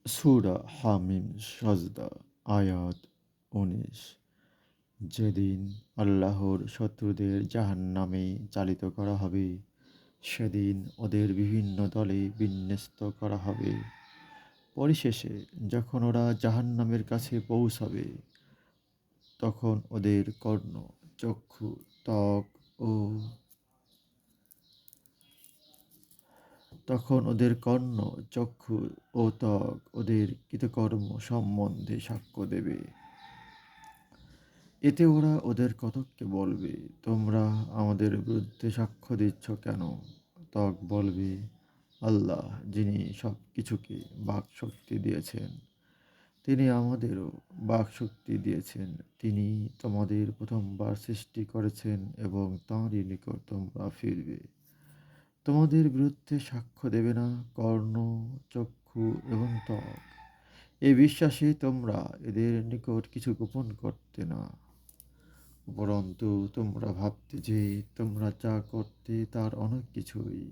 সূরা হামিম সাজদা আয়াত ১৯। যেদিন আল্লাহর শত্রুদের জাহান্নামে চালিত করা হবে, সেদিন ওদের বিভিন্ন দলে বিন্যস্ত করা হবে। পরিশেষে যখন ওরা জাহান্নামের কাছে পৌঁছাবে, তখন ওদের কর্ণ, চক্ষু, ত্বক ও তখন ওদের কর্ণ, চক্ষু ও ত্বক ওদের কৃতকর্ম সম্বন্ধে সাক্ষ্য দেবে। এতে ওরা ওদের কতককে বলবে, তোমরা আমাদের বিরুদ্ধে সাক্ষ্য দিচ্ছ কেন? ত্বক বলবে, আল্লাহ যিনি সব কিছুকে বাকশক্তি দিয়েছেন, তিনি আমাদেরও বাকশক্তি দিয়েছেন। তিনি তোমাদের প্রথমবার সৃষ্টি করেছেন এবং তাঁরই নিকট তোমরা ফিরবে। তোমাদের বিরুদ্ধে সাক্ষ্য দেবে না কর্ণ, চক্ষু এবং ত্বক। এই বিশ্বাসে তোমরা এদের নিকট কিছু গোপন করতে না, উপরন্তু তোমরা ভাবতে যে তোমরা যা করতে তার অনেক কিছুই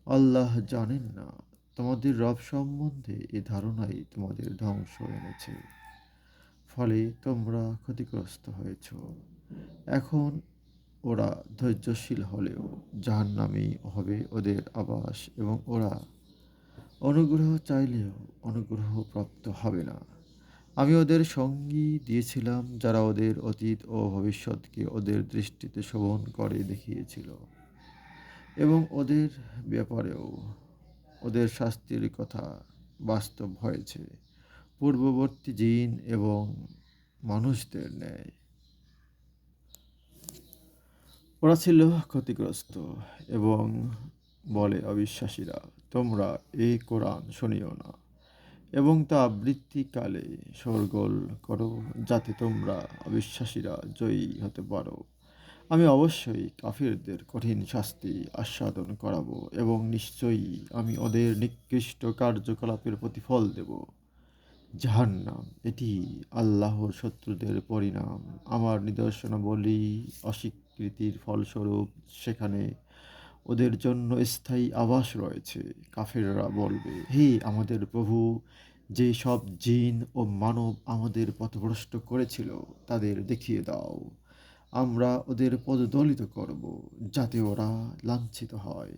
আল্লাহ জানেন না। তোমাদের রব সম্বন্ধে এ ধারণাই তোমাদের ধ্বংস এনেছে, ফলে তোমরা ক্ষতিগ্রস্ত হয়েছ। এখন ওরা ধৈর্যশীল হলেও জাহান্নামই হবে ওদের আবাস এবং ওরা অনুগ্রহ চাইলেও অনুগ্রহ প্রাপ্ত হবে না। আমি ওদের সঙ্গী দিয়েছিলাম যারা ওদের অতীত ও ভবিষ্যৎকে ওদের দৃষ্টিতে শোভন করে দেখিয়েছিল এবং ওদের ব্যাপারেও ওদের শাস্তির কথা বাস্তব হয়েছে, পূর্ববর্তী জিন এবং মানুষদের ন্যায়। ওরা ছিল ক্ষতিগ্রস্ত এবং বলে অবিশ্বাসীরা, তোমরা এই কোরআন শুনিও না এবং তা আবৃত্তিকালে শোরগোল করো, যাতে তোমরা অবিশ্বাসীরা জয়ী হতে পারো। আমি অবশ্যই কাফিরদের কঠিন শাস্তি আস্বাদন করাবো এবং নিশ্চয়ই আমি ওদের নিকৃষ্ট কার্যকলাপের প্রতিফল দেব। জাহান্নাম, এটি আল্লাহর শত্রুদের পরিণাম। আমার নিদর্শনাবলী অস্বীকৃতির ফলস্বরূপ সেখানে ওদের জন্য স্থায়ী আবাস রয়েছে। কাফেররা বলবে, হে আমাদের প্রভু, যে সব জিন ও মানব আমাদের পথভ্রষ্ট করেছিল তাদের দেখিয়ে দাও। আমরা ওদের পদদলিত করব, যাতে ওরা লাঞ্ছিত হয়।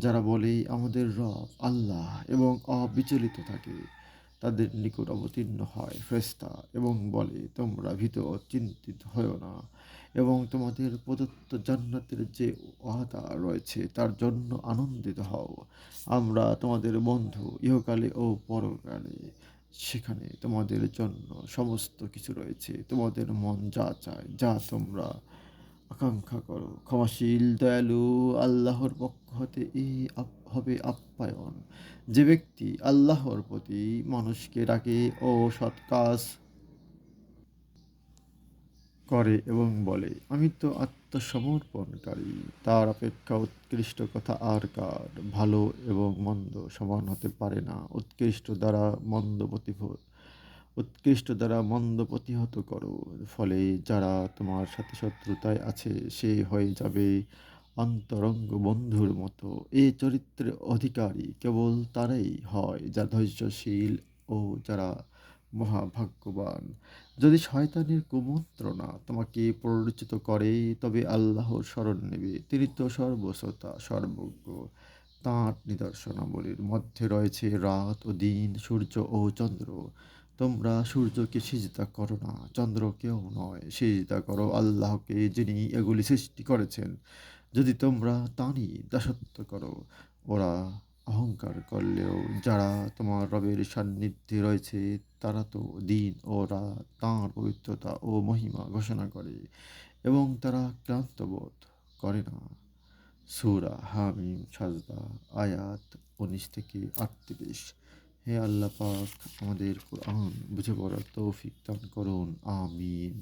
যারা বলে আমাদের রব আল্লাহ এবং অবিচলিত থাকে, তাদের নিকট অবতীর্ণ হয় ফেরেশতা এবং বলে, তোমরা ভীত ও চিন্তিত হও না এবং তোমাদের প্রদত্ত জান্নাতের যে ওয়াদা রয়েছে তার জন্য আনন্দিত হও। আমরা তোমাদের বন্ধু ইহকালে ও পরকালে। সেখানে তোমাদের জন্য সমস্ত কিছু রয়েছে, তোমাদের মন যা চায়, যা তোমরা আকাঙ্ক্ষা করো। ক্ষমাশীল দয়ালু আল্লাহর পক্ষ হতে হবে আপ্যায়ন। যে ব্যক্তি আল্লাহর প্রতি মানুষকে ডাকে ও সৎ কাজ করে এবং বলে, আমি তো আত্মসমর্পণকারী, তার অপেক্ষা উৎকৃষ্ট কথা আর কার? ভালো এবং মন্দ সমান হতে পারে না। উৎকৃষ্ট দ্বারা মন্দ প্রতিহত করো, ফলে যারা তোমার সাথে শত্রুতায় আছে সে হয়ে যাবে অন্তরঙ্গ বন্ধুর মতো। এই চরিত্রের অধিকারী কেবল তারাই হয় যা ধৈর্যশীল ও যারা মহাভাগ্যবান। যদি শয়তানের কুমন্ত্রণা তোমাকে প্ররোচিত করে, তবে আল্লাহর শরণ নেবে। তিনি তো সর্বশ্রোতা, সর্বজ্ঞ। তাঁর নিদর্শনাবলীর মধ্যে রয়েছে রাত ও দিন, সূর্য ও চন্দ্র। তোমরা সূর্যকে সিজদা করো না, চন্দ্রকেও নয়। সিজদা করো আল্লাহকে, যিনি এগুলি সৃষ্টি করেছেন। যদি তোমরা তাঁরই দাসত্ব করো। ওরা অহংকার করলেও যারা তোমার রবের সান্নিধ্যে রয়েছে তারা তো দিন ও রাত তাঁর পবিত্রতা ও মহিমা ঘোষণা করে এবং তারা ক্লান্ত বোধ করে না। সূরা হামিম সাজদা আয়াত ১৯ থেকে ৩৮। হে আল্লাহ পাক, আমাদের কোরআন বুঝে পড়ার তৌফিক দান করুন। আমিন।